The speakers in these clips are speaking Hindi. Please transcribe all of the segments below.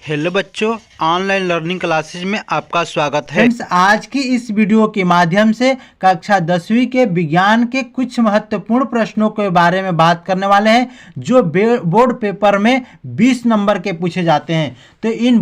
हेलो बच्चों, ऑनलाइन लर्निंग क्लासेस में आपका स्वागत है। फ्रेंड्स, आज की इस वीडियो के माध्यम से कक्षा 10वीं के विज्ञान के कुछ महत्वपूर्ण प्रश्नों के बारे में बात करने वाले हैं जो बोर्ड पेपर में 20 नंबर के पूछे जाते हैं। तो इन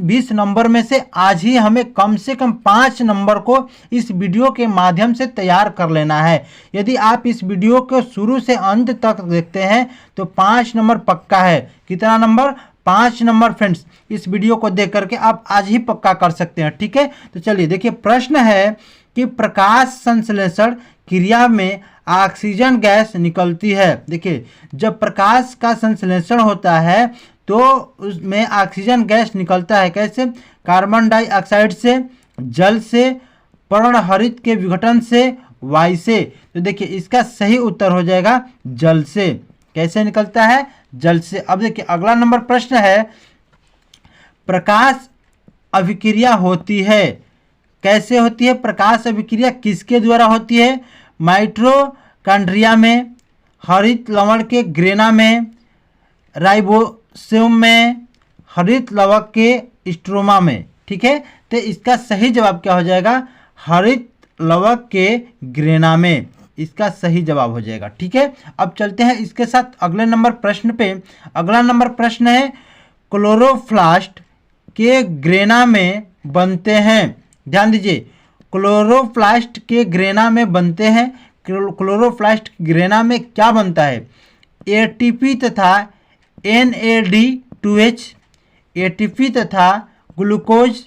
20 नंबर में से आज ही हमें कम से कम 5 नंबर को इस वीडियो के माध्यम से तैयार कर लेना है। यदि आप इस वीडियो को शुरू से अंत तक देखते हैं तो 5 नंबर पक्का है। कितना नंबर? 5 नंबर। फ्रेंड्स, इस वीडियो को देख करके आप आज ही पक्का कर सकते हैं। ठीक है, तो चलिए देखिए, प्रश्न है कि प्रकाश संश्लेषण क्रिया में ऑक्सीजन गैस निकलती है। देखिए, जब प्रकाश का संश्लेषण होता है तो उसमें ऑक्सीजन गैस निकलता है। कैसे? कार्बन डाइऑक्साइड से, जल से, पर्णहरित के विघटन से, वायु से। तो देखिए, इसका सही उत्तर हो जाएगा जल से। कैसे निकलता है? जल से। अब देखिए, अगला नंबर प्रश्न है, प्रकाश अभिक्रिया होती है। कैसे होती है प्रकाश अभिक्रिया? किसके द्वारा होती है? माइटोकॉन्ड्रिया में, हरित लवण के ग्रेना में, राइबोसोम में, हरित लवक के स्ट्रोमा में। ठीक है, तो इसका सही जवाब क्या हो जाएगा? हरित लवक के ग्रेना में इसका सही जवाब हो जाएगा। ठीक है, अब चलते हैं इसके साथ अगले नंबर प्रश्न पे। अगला नंबर प्रश्न है, क्लोरोप्लास्ट के ग्रेना में बनते हैं। ध्यान दीजिए, क्लोरोप्लास्ट के ग्रेना में बनते हैं। क्लोरोप्लास्ट ग्रेना में क्या बनता है? एटीपी तथा NAD2H, एटीपी तथा ग्लूकोज,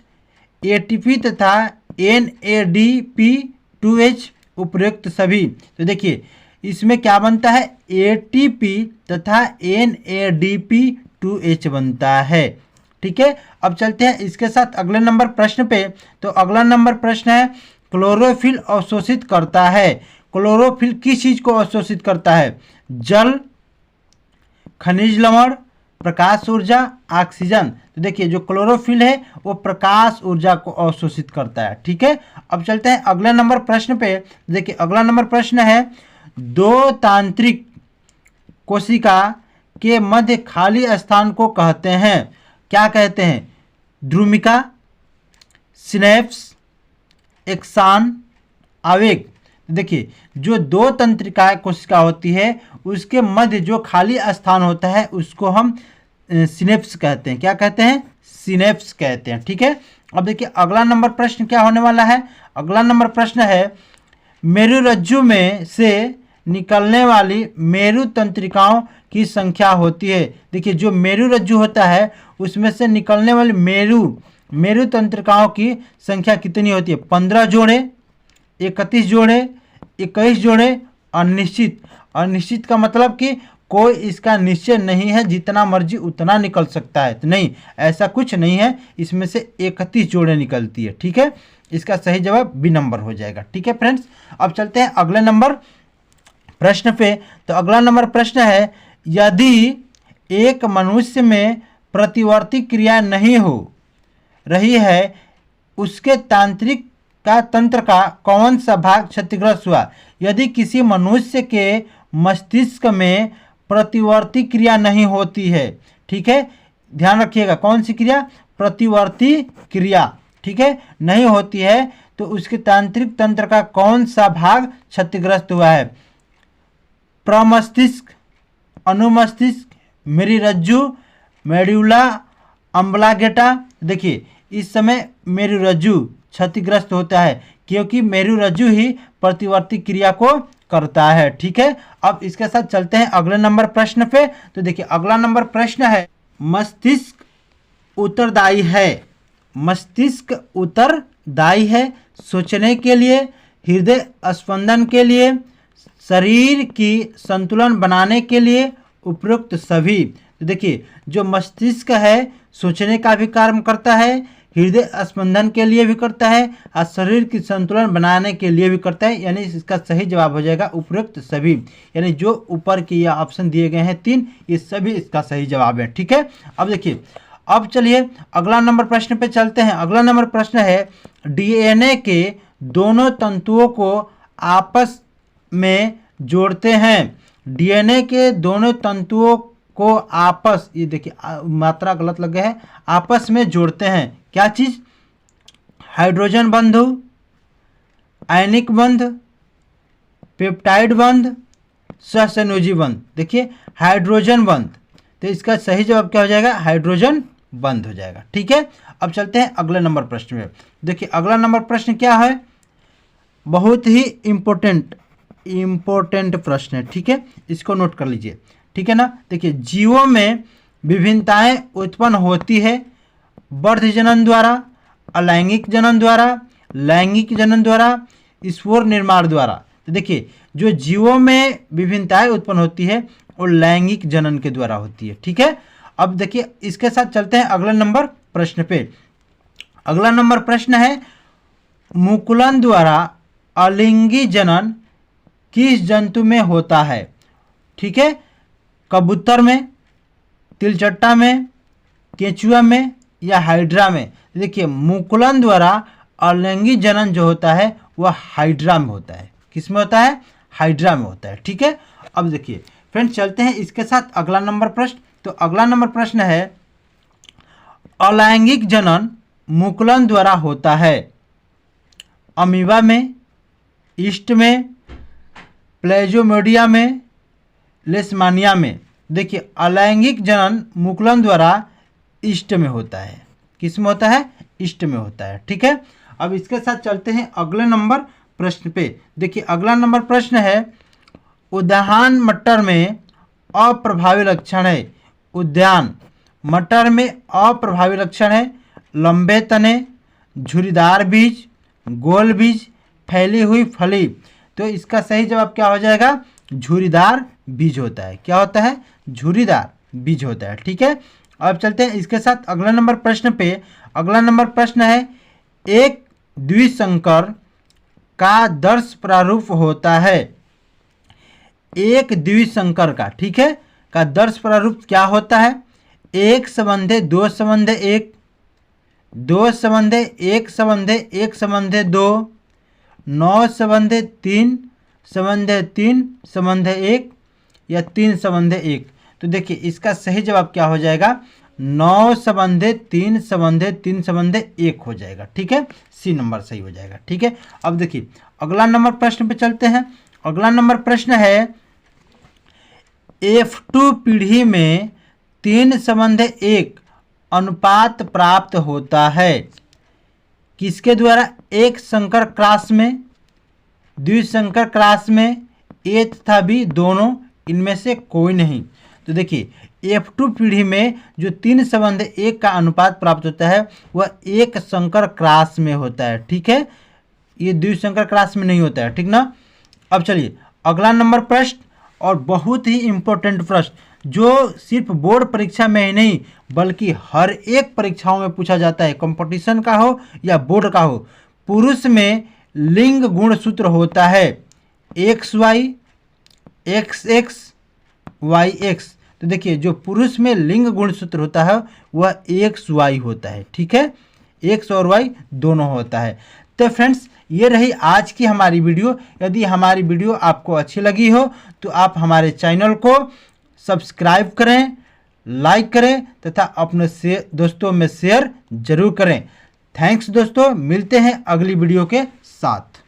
एटीपी तथा NADP2H, उपयुक्त सभी। तो देखिए, इसमें क्या बनता है? एटीपी तथा NADP2H बनता है। ठीक है, अब चलते हैं इसके साथ अगले नंबर प्रश्न पे। तो अगला नंबर प्रश्न है, क्लोरोफिल अवशोषित करता है। क्लोरोफिल किस चीज को अवशोषित करता है? जल, खनिज लवण, प्रकाश ऊर्जा, ऑक्सीजन। तो देखिए, जो क्लोरोफिल है वो प्रकाश ऊर्जा को अवशोषित करता है। ठीक है, अब चलते हैं अगले नंबर प्रश्न पे। देखिए, अगला नंबर प्रश्न है, दो तांत्रिक कोशिका के मध्य खाली स्थान को कहते हैं। क्या कहते हैं? ध्रुमिका, सिनेप्स, एक्सान, आवेग। देखिए, जो दो तंत्रिका कोशिका होती है उसके मध्य जो खाली स्थान होता है उसको हम सिनेप्स कहते हैं। क्या कहते हैं? सिनेप्स कहते हैं। ठीक है, अब देखिए, अगला नंबर प्रश्न क्या होने वाला है। अगला नंबर प्रश्न है, मेरुरज्जु में से निकलने वाली मेरु तंत्रिकाओं की संख्या होती है। देखिए, जो मेरुरज्जु होता है उसमें से निकलने वाली मेरु तंत्रिकाओं की संख्या कितनी होती है? 15 जोड़े, 31 जोड़े, 21 जोड़े, अनिश्चित। अनिश्चित का मतलब कि कोई इसका निश्चय नहीं है, जितना मर्जी उतना निकल सकता है। तो नहीं, ऐसा कुछ नहीं है, इसमें से 31 जोड़े निकलती है। ठीक है, इसका सही जवाब बी नंबर हो जाएगा। ठीक है फ्रेंड्स, अब चलते हैं अगले नंबर प्रश्न पे। तो अगला नंबर प्रश्न है, यदि एक मनुष्य में प्रतिवर्ती क्रिया नहीं हो रही है, उसके तंत्र का कौन सा भाग क्षतिग्रस्त हुआ? यदि किसी मनुष्य के मस्तिष्क में प्रतिवर्ती क्रिया नहीं होती है, ठीक है, ध्यान रखिएगा, कौन सी क्रिया? प्रतिवर्ती क्रिया। ठीक है, नहीं होती है तो उसके तांत्रिक तंत्र का कौन सा भाग क्षतिग्रस्त हुआ है? प्रमस्तिष्क, अनुमस्तिष्क, मेरुरज्जु, मेडुला अम्बलागेटा। देखिए, इस समय मेरुरज्जु क्षतिग्रस्त होता है क्योंकि मेरुरज्जु ही प्रतिवर्ती क्रिया को करता है। ठीक है, अब इसके साथ चलते हैं अगले नंबर प्रश्न पे। तो देखिए, अगला नंबर प्रश्न है, मस्तिष्क उत्तरदायी है। मस्तिष्क उत्तरदायी है सोचने के लिए, हृदय स्पंदन के लिए, शरीर की संतुलन बनाने के लिए, उपयुक्त सभी। तो देखिए, जो मस्तिष्क है सोचने का भी कार्य करता है, हृदय स्पंदन के लिए भी करता है और शरीर की संतुलन बनाने के लिए भी करता है। यानी इसका सही जवाब हो जाएगा उपयुक्त सभी। यानी जो ऊपर के ये ऑप्शन दिए गए हैं 3, ये सभी इसका सही जवाब है। ठीक है, अब देखिए, अब चलिए अगला नंबर प्रश्न पे चलते हैं। अगला नंबर प्रश्न है, DNA के दोनों तंतुओं को आपस में जोड़ते हैं। DNA के दोनों तंतुओं को आपस, ये देखिए मात्रा गलत लग गया है, आपस में जोड़ते हैं। क्या चीज़? हाइड्रोजन बंधु, आयनिक बंध, पेप्टाइड बंध, सहसंयोजी बंध। देखिए हाइड्रोजन बंध, तो इसका सही जवाब क्या हो जाएगा? हाइड्रोजन बंध हो जाएगा। ठीक है, अब चलते हैं अगले नंबर प्रश्न में। देखिए अगला नंबर प्रश्न क्या है? बहुत ही इम्पोर्टेंट प्रश्न है। ठीक है, इसको नोट कर लीजिए। ठीक है ना। देखिए जीवों में विभिन्नताएं उत्पन्न होती है वर्ध जनन द्वारा, अलैंगिक जनन द्वारा, लैंगिक जनन द्वारा, स्पोर निर्माण द्वारा। तो देखिए जो जीवों में विभिन्नताएं उत्पन्न होती है वो लैंगिक जनन के द्वारा होती है। ठीक है, अब देखिए इसके साथ चलते हैं अगले नंबर प्रश्न पे। अगला नंबर प्रश्न है, मुकुलन द्वारा अलिंगी जनन किस जंतु में होता है? ठीक है, कबूतर में, तिलचट्टा में, केंचुआ में या हाइड्रा में? देखिए मुकुलन द्वारा अलिंगी जनन जो होता है वह हाइड्रा में होता है। किस में होता है? हाइड्रा में होता है। ठीक है, अब देखिए फ्रेंड्स चलते हैं इसके साथ अगला नंबर प्रश्न। तो अगला नंबर प्रश्न है, अलैंगिक जनन मुकुलन द्वारा होता है अमीबा में, ईस्ट में, प्लेजोमोडिया में, लेशमानिया में? देखिए अलैंगिक जनन मुकुलन द्वारा ईस्ट में होता है। किस में होता है? ईस्ट में होता है। ठीक है, अब इसके साथ चलते हैं अगले नंबर प्रश्न पे। देखिए अगला नंबर प्रश्न है, उद्यान मटर में अप्रभावी लक्षण है। उद्यान मटर में अप्रभावी लक्षण है लंबे तने, झुर्रीदार बीज, गोल बीज, फैली हुई फली। तो इसका सही जवाब क्या हो जाएगा? झुर्रीदार बीज होता है। क्या होता है? झुर्रीदार बीज होता है। ठीक है, अब चलते हैं इसके साथ अगला नंबर प्रश्न पे। अगला नंबर प्रश्न है, एक द्विसंकर का दर्श प्रारूप होता है। एक द्विसंकर का, ठीक है, का दर्श प्रारूप क्या होता है? एक संबंधे दो संबंधे एक, दो संबंधे एक संबंधे एक संबंधे दो, 9 संबंधे 3 संबंधे 3 संबंधे 1 या 3 संबंधे 1? तो देखिए इसका सही जवाब क्या हो जाएगा? 9 संबंधे 3 संबंधे 3 संबंधे 1 हो जाएगा। ठीक है, सी नंबर सही हो जाएगा। ठीक है, अब देखिए अगला नंबर प्रश्न पे चलते हैं। अगला नंबर प्रश्न है, F2 पीढ़ी में 3 संबंधे 1 अनुपात प्राप्त होता है। किसके द्वारा? एक संकर क्रॉस में, द्विसंकर क्रॉस में, ए तथा बी दोनों, इनमें से कोई नहीं। तो देखिए F2 पीढ़ी में जो 3 संबंधे 1 का अनुपात प्राप्त होता है वह एक संकर क्रॉस में होता है। ठीक है, ये द्विसंकर क्रॉस में नहीं होता है। ठीक ना। अब चलिए अगला नंबर प्रश्न, और बहुत ही इम्पोर्टेंट प्रश्न जो सिर्फ बोर्ड परीक्षा में ही नहीं बल्कि हर एक परीक्षाओं में पूछा जाता है, कंपटीशन का हो या बोर्ड का हो। पुरुष में लिंग गुणसूत्र होता है XY, XX, YX। तो देखिए जो पुरुष में लिंग गुणसूत्र होता है वह XY होता है। ठीक है, X और Y दोनों होता है। तो फ्रेंड्स ये रही आज की हमारी वीडियो। यदि हमारी वीडियो आपको अच्छी लगी हो तो आप हमारे चैनल को सब्सक्राइब करें, लाइक करें तथा अपने दोस्तों में शेयर जरूर करें। थैंक्स दोस्तों, मिलते हैं अगली वीडियो के साथ।